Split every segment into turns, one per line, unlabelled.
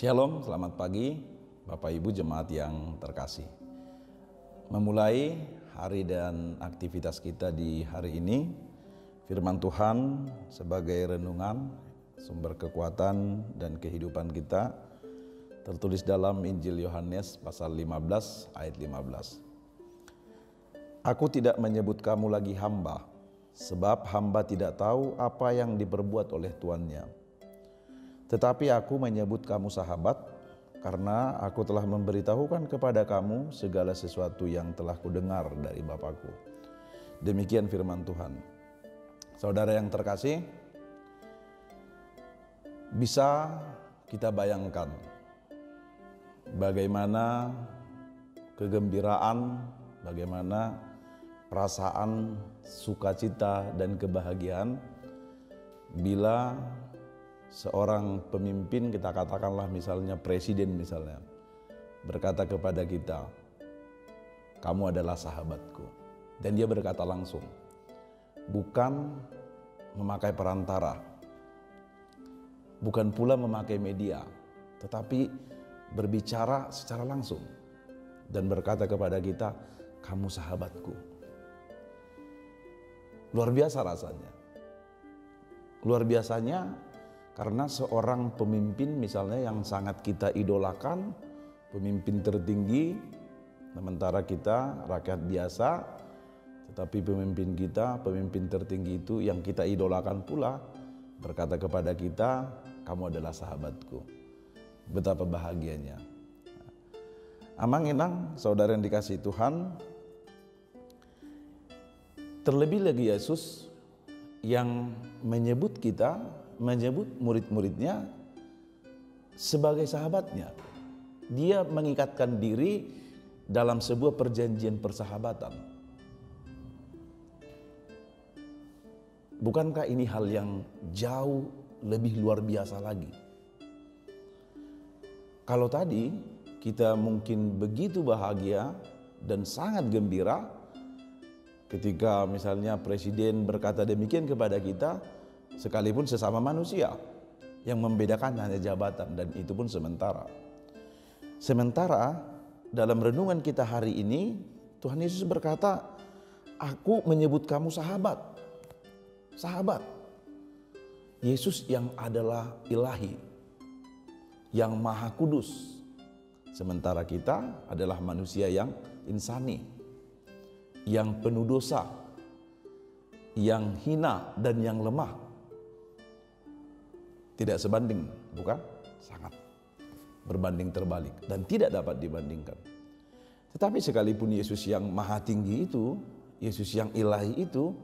Shalom, selamat pagi Bapak Ibu jemaat yang terkasih. Memulai hari dan aktivitas kita di hari ini, firman Tuhan sebagai renungan, sumber kekuatan dan kehidupan kita tertulis dalam Injil Yohanes pasal 15 ayat 15. Aku tidak menyebut kamu lagi hamba, sebab hamba tidak tahu apa yang diperbuat oleh tuannya. Tetapi aku menyebut kamu sahabat, karena aku telah memberitahukan kepada kamu segala sesuatu yang telah kudengar dari Bapakku. Demikian firman Tuhan. Saudara yang terkasih, bisa kita bayangkan bagaimana kegembiraan, bagaimana perasaan sukacita dan kebahagiaan bila seorang pemimpin, kita katakanlah misalnya presiden misalnya, berkata kepada kita, kamu adalah sahabatku. Dan dia berkata langsung, bukan memakai perantara, bukan pula memakai media, tetapi berbicara secara langsung dan berkata kepada kita, kamu sahabatku. Luar biasa rasanya. Luar biasanya karena seorang pemimpin misalnya yang sangat kita idolakan, pemimpin tertinggi, sementara kita rakyat biasa, tetapi pemimpin kita, pemimpin tertinggi itu yang kita idolakan pula, berkata kepada kita, kamu adalah sahabatku. Betapa bahagianya. Amang-inang, saudara yang dikasihi Tuhan, terlebih lagi Yesus yang menyebut kita, menyebut murid-muridnya sebagai sahabatnya. Dia mengikatkan diri dalam sebuah perjanjian persahabatan. Bukankah ini hal yang jauh lebih luar biasa lagi? Kalau tadi kita mungkin begitu bahagia dan sangat gembira ketika misalnya presiden berkata demikian kepada kita, sekalipun sesama manusia, yang membedakan hanya jabatan, dan itu pun sementara. Sementara dalam renungan kita hari ini, Tuhan Yesus berkata, aku menyebut kamu sahabat. Sahabat. Yesus yang adalah ilahi, yang maha kudus. Sementara kita adalah manusia yang insani, yang penuh dosa, yang hina dan yang lemah. Tidak sebanding, bukan? Sangat berbanding terbalik dan tidak dapat dibandingkan. Tetapi sekalipun Yesus yang maha tinggi itu, Yesus yang ilahi itu,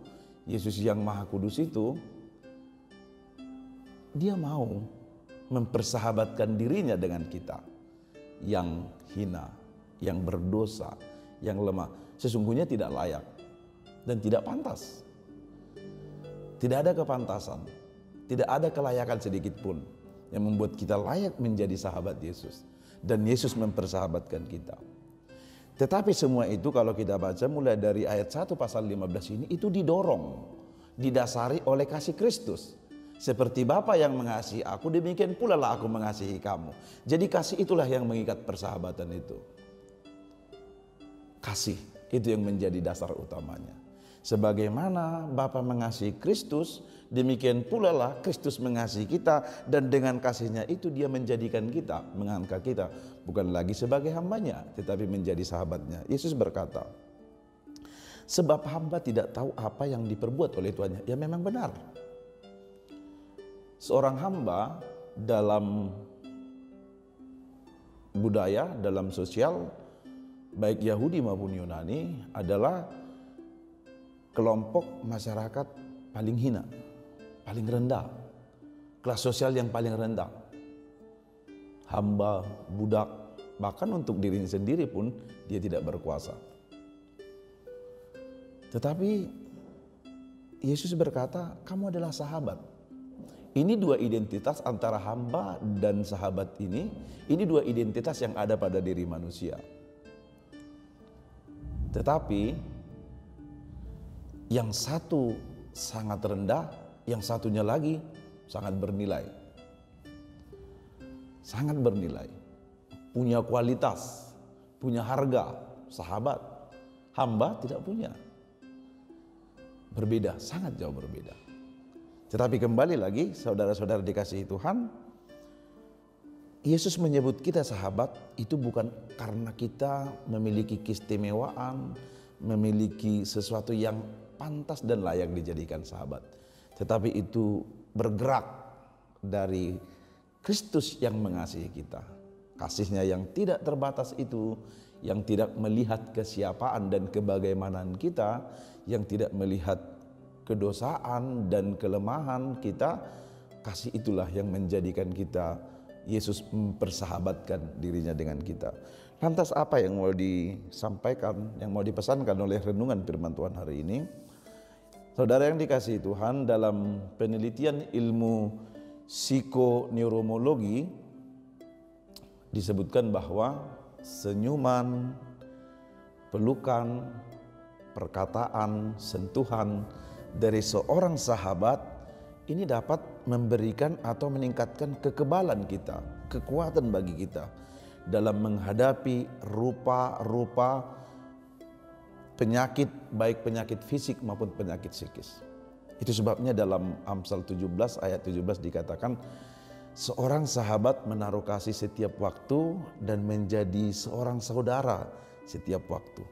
Yesus yang maha kudus itu, dia mau mempersahabatkan dirinya dengan kita yang hina, yang berdosa, yang lemah. Sesungguhnya tidak layak dan tidak pantas. Tidak ada kepantasan, tidak ada kelayakan sedikit pun yang membuat kita layak menjadi sahabat Yesus. Dan Yesus mempersahabatkan kita. Tetapi semua itu kalau kita baca mulai dari ayat 1 pasal 15 ini, itu didorong, didasari oleh kasih Kristus. Seperti Bapa yang mengasihi aku, demikian pula lah aku mengasihi kamu. Jadi kasih itulah yang mengikat persahabatan itu. Kasih itu yang menjadi dasar utamanya. Sebagaimana Bapa mengasihi Kristus, demikian pula lah Kristus mengasihi kita, dan dengan kasihnya itu dia menjadikan kita, mengangkat kita bukan lagi sebagai hambanya, tetapi menjadi sahabatnya. Yesus berkata, sebab hamba tidak tahu apa yang diperbuat oleh tuannya. Ya memang benar. Seorang hamba dalam budaya, dalam sosial, baik Yahudi maupun Yunani adalah kelompok masyarakat paling hina, paling rendah, kelas sosial yang paling rendah. Hamba, budak, bahkan untuk dirinya sendiri pun dia tidak berkuasa. Tetapi Yesus berkata, kamu adalah sahabat. Ini dua identitas antara hamba dan sahabat ini dua identitas yang ada pada diri manusia. Tetapi yang satu sangat rendah, yang satunya lagi sangat bernilai. sangat bernilai, punya kualitas, punya harga. Sahabat, hamba tidak punya. Berbeda, sangat jauh berbeda. Tetapi kembali lagi, saudara-saudara dikasihi Tuhan, Yesus menyebut kita sahabat itu bukan karena kita memiliki keistimewaan, memiliki sesuatu yang pantas dan layak dijadikan sahabat. Tetapi itu bergerak dari Kristus yang mengasihi kita. Kasihnya yang tidak terbatas itu, yang tidak melihat kesiapaan dan kebagaimanaan kita, yang tidak melihat kedosaan dan kelemahan kita, kasih itulah yang menjadikan kita, Yesus mempersahabatkan dirinya dengan kita. Lantas apa yang mau disampaikan, yang mau dipesankan oleh renungan firman Tuhan hari ini? Saudara yang dikasihi Tuhan, dalam penelitian ilmu psikoneurologi disebutkan bahwa senyuman, pelukan, perkataan, sentuhan dari seorang sahabat ini dapat memberikan atau meningkatkan kekebalan kita, kekuatan bagi kita dalam menghadapi rupa-rupa penyakit, baik penyakit fisik maupun penyakit psikis. Itu sebabnya dalam Amsal 17 ayat 17 dikatakan, seorang sahabat menaruh kasih setiap waktu dan menjadi seorang saudara setiap waktu.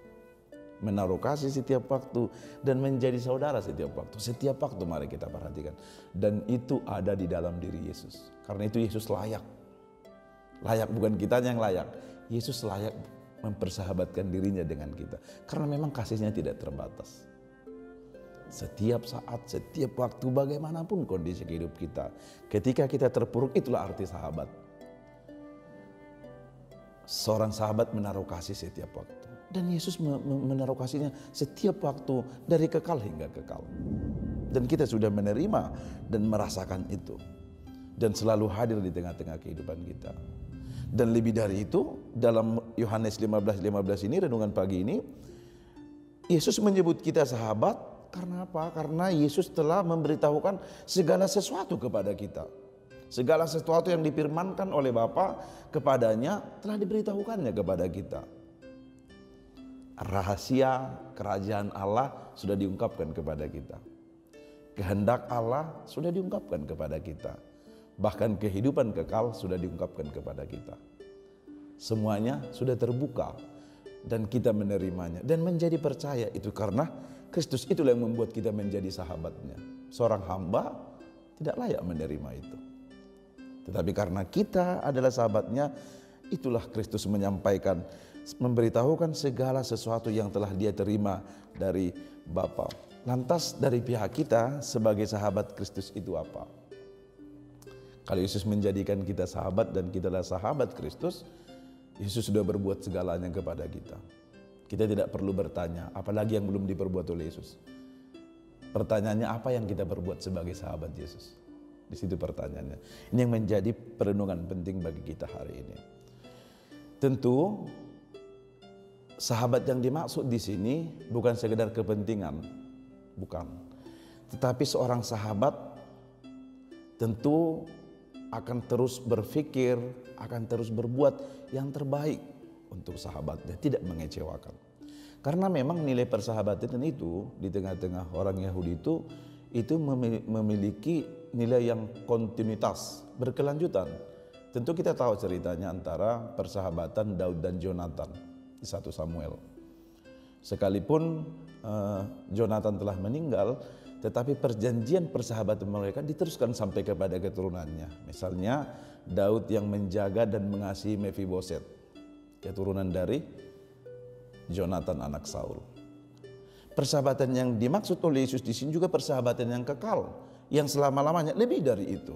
Menaruh kasih setiap waktu dan menjadi saudara setiap waktu. Setiap waktu mari kita perhatikan. Dan itu ada di dalam diri Yesus. Karena itu Yesus layak. Layak, bukan kita yang layak. Yesus layak mempersahabatkan dirinya dengan kita. Karena memang kasihnya tidak terbatas. Setiap saat, setiap waktu, bagaimanapun kondisi hidup kita, ketika kita terpuruk, itulah arti sahabat. Seorang sahabat menaruh kasih setiap waktu. Dan Yesus menaruh kasihnya setiap waktu dari kekal hingga kekal. Dan kita sudah menerima dan merasakan itu. Dan selalu hadir di tengah-tengah kehidupan kita. Dan lebih dari itu, dalam Yohanes 15:15 ini, renungan pagi ini, Yesus menyebut kita sahabat karena apa? Karena Yesus telah memberitahukan segala sesuatu kepada kita. Segala sesuatu yang difirmankan oleh Bapa kepadanya telah diberitahukannya kepada kita. Rahasia kerajaan Allah sudah diungkapkan kepada kita. Kehendak Allah sudah diungkapkan kepada kita. Bahkan kehidupan kekal sudah diungkapkan kepada kita. Semuanya sudah terbuka dan kita menerimanya dan menjadi percaya. Itu karena Kristus itulah yang membuat kita menjadi sahabatnya. Seorang hamba tidak layak menerima itu. Tetapi karena kita adalah sahabatnya, itulah Kristus menyampaikan, memberitahukan segala sesuatu yang telah dia terima dari Bapa. Lantas dari pihak kita sebagai sahabat Kristus itu apa? Kalau Yesus menjadikan kita sahabat dan kita adalah sahabat Kristus, Yesus sudah berbuat segalanya kepada kita. Kita tidak perlu bertanya, apalagi yang belum diperbuat oleh Yesus. Pertanyaannya, apa yang kita perbuat sebagai sahabat Yesus? Di situ pertanyaannya. Ini yang menjadi perenungan penting bagi kita hari ini. Tentu, sahabat yang dimaksud di sini bukan sekedar kepentingan, bukan. Tetapi seorang sahabat tentu akan terus berpikir, akan terus berbuat yang terbaik untuk sahabatnya, tidak mengecewakan. Karena memang nilai persahabatan itu di tengah-tengah orang Yahudi itu memiliki nilai yang kontinuitas, berkelanjutan. Tentu kita tahu ceritanya antara persahabatan Daud dan Jonatan di 1 Samuel. Sekalipun Jonatan telah meninggal, tetapi perjanjian persahabatan mereka diteruskan sampai kepada keturunannya. Misalnya Daud yang menjaga dan mengasihi Mephiboset, keturunan dari Jonatan anak Saul. Persahabatan yang dimaksud oleh Yesus di sini juga persahabatan yang kekal, yang selama-lamanya, lebih dari itu,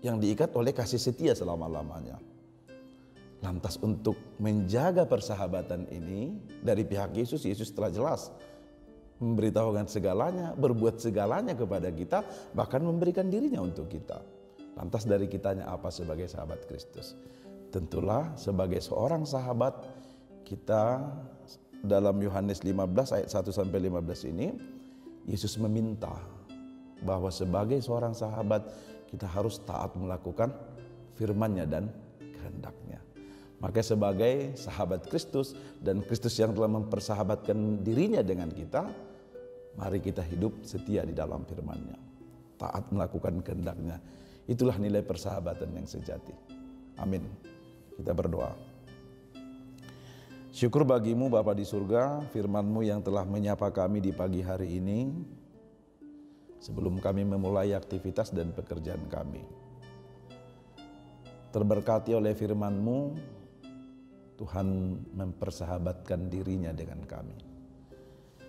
yang diikat oleh kasih setia selama-lamanya. Lantas untuk menjaga persahabatan ini dari pihak Yesus, Yesus telah jelas memberitahukan segalanya, berbuat segalanya kepada kita, bahkan memberikan dirinya untuk kita. Lantas dari kitanya apa sebagai sahabat Kristus? Tentulah sebagai seorang sahabat kita, dalam Yohanes 15 ayat 1-15 ini, Yesus meminta bahwa sebagai seorang sahabat kita harus taat melakukan firman-Nya dan kehendak-Nya. Maka sebagai sahabat Kristus dan Kristus yang telah mempersahabatkan dirinya dengan kita, mari kita hidup setia di dalam firman-Nya, taat melakukan kehendak-Nya. Itulah nilai persahabatan yang sejati. Amin. Kita berdoa. Syukur bagimu Bapa di surga, firman-Mu yang telah menyapa kami di pagi hari ini, sebelum kami memulai aktivitas dan pekerjaan kami. Terberkati oleh firman-Mu, Tuhan mempersahabatkan dirinya dengan kami.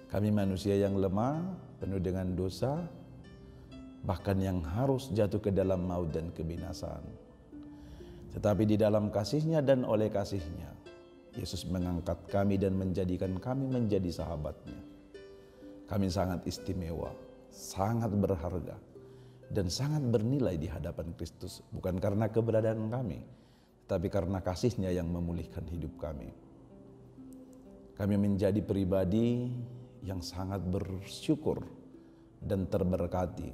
Kami manusia yang lemah, penuh dengan dosa, bahkan yang harus jatuh ke dalam maut dan kebinasaan. Tetapi di dalam kasih-Nya dan oleh kasih-Nya, Yesus mengangkat kami dan menjadikan kami menjadi sahabat-Nya. Kami sangat istimewa, sangat berharga, dan sangat bernilai di hadapan Kristus. Bukan karena keberadaan kami, tapi karena kasih-Nya yang memulihkan hidup kami. Kami menjadi pribadi yang sangat bersyukur dan terberkati.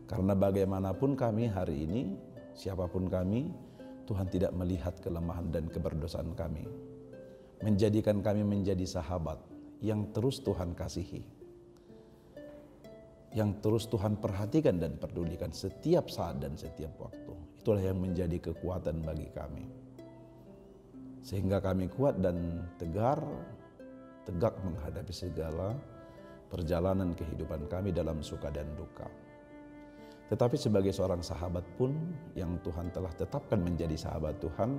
Karena bagaimanapun kami hari ini, siapapun kami, Tuhan tidak melihat kelemahan dan keberdosaan kami. Menjadikan kami menjadi sahabat yang terus Tuhan kasihi, yang terus Tuhan perhatikan dan pedulikan setiap saat dan setiap waktu. Itulah yang menjadi kekuatan bagi kami. Sehingga kami kuat dan tegak menghadapi segala perjalanan kehidupan kami dalam suka dan duka. Tetapi sebagai seorang sahabat pun yang Tuhan telah tetapkan menjadi sahabat Tuhan,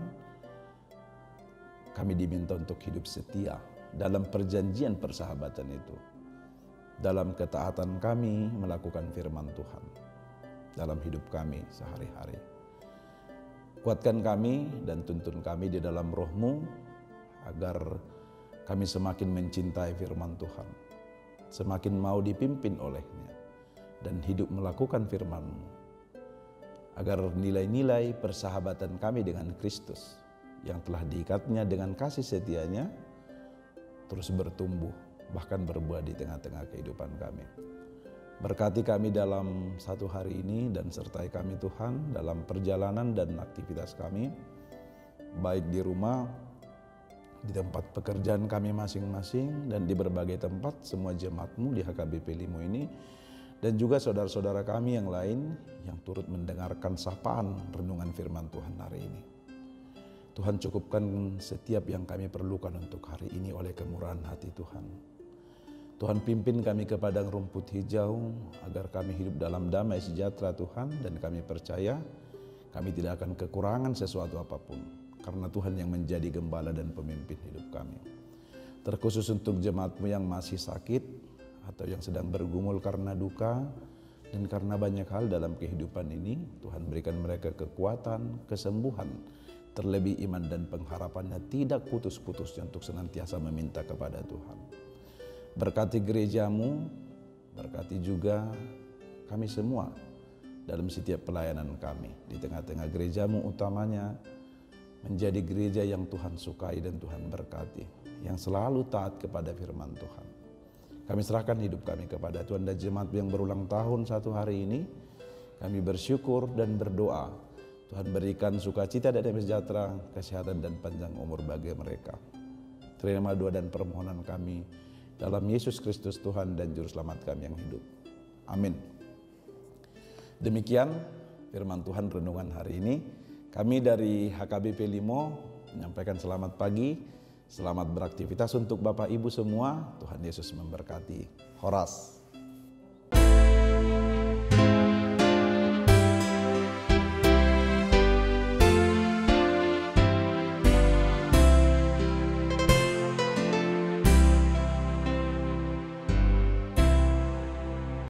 kami diminta untuk hidup setia dalam perjanjian persahabatan itu. Dalam ketaatan kami melakukan firman Tuhan dalam hidup kami sehari-hari. Kuatkan kami dan tuntun kami di dalam roh-Mu agar kami semakin mencintai firman Tuhan, semakin mau dipimpin oleh-Nya, dan hidup melakukan firman-Mu, agar nilai-nilai persahabatan kami dengan Kristus yang telah diikatnya dengan kasih setia-Nya terus bertumbuh, bahkan berbuah di tengah-tengah kehidupan kami. Berkati kami dalam satu hari ini dan sertai kami Tuhan dalam perjalanan dan aktivitas kami, baik di rumah, di tempat pekerjaan kami masing-masing, dan di berbagai tempat semua jemaat-Mu di HKBP Limo ini, dan juga saudara-saudara kami yang lain yang turut mendengarkan sapaan renungan firman Tuhan hari ini. Tuhan cukupkan setiap yang kami perlukan untuk hari ini oleh kemurahan hati Tuhan. Tuhan pimpin kami ke padang rumput hijau agar kami hidup dalam damai sejahtera Tuhan, dan kami percaya kami tidak akan kekurangan sesuatu apapun karena Tuhan yang menjadi gembala dan pemimpin hidup kami. Terkhusus untuk jemaat-Mu yang masih sakit atau yang sedang bergumul karena duka dan karena banyak hal dalam kehidupan ini, Tuhan berikan mereka kekuatan, kesembuhan, terlebih iman dan pengharapannya tidak putus-putusnya untuk senantiasa meminta kepada Tuhan. Berkati gereja-Mu, berkati juga kami semua dalam setiap pelayanan kami. Di tengah-tengah gereja-Mu utamanya menjadi gereja yang Tuhan sukai dan Tuhan berkati, yang selalu taat kepada firman Tuhan. Kami serahkan hidup kami kepada Tuhan dan jemaat yang berulang tahun satu hari ini. Kami bersyukur dan berdoa Tuhan berikan sukacita dan damai sejahtera, kesehatan dan panjang umur bagi mereka. Terima doa dan permohonan kami dalam Yesus Kristus Tuhan dan Juru Selamat kami yang hidup. Amin. Demikian firman Tuhan renungan hari ini. Kami dari HKBP Limo menyampaikan selamat pagi, selamat beraktivitas untuk Bapak Ibu semua. Tuhan Yesus memberkati. Horas.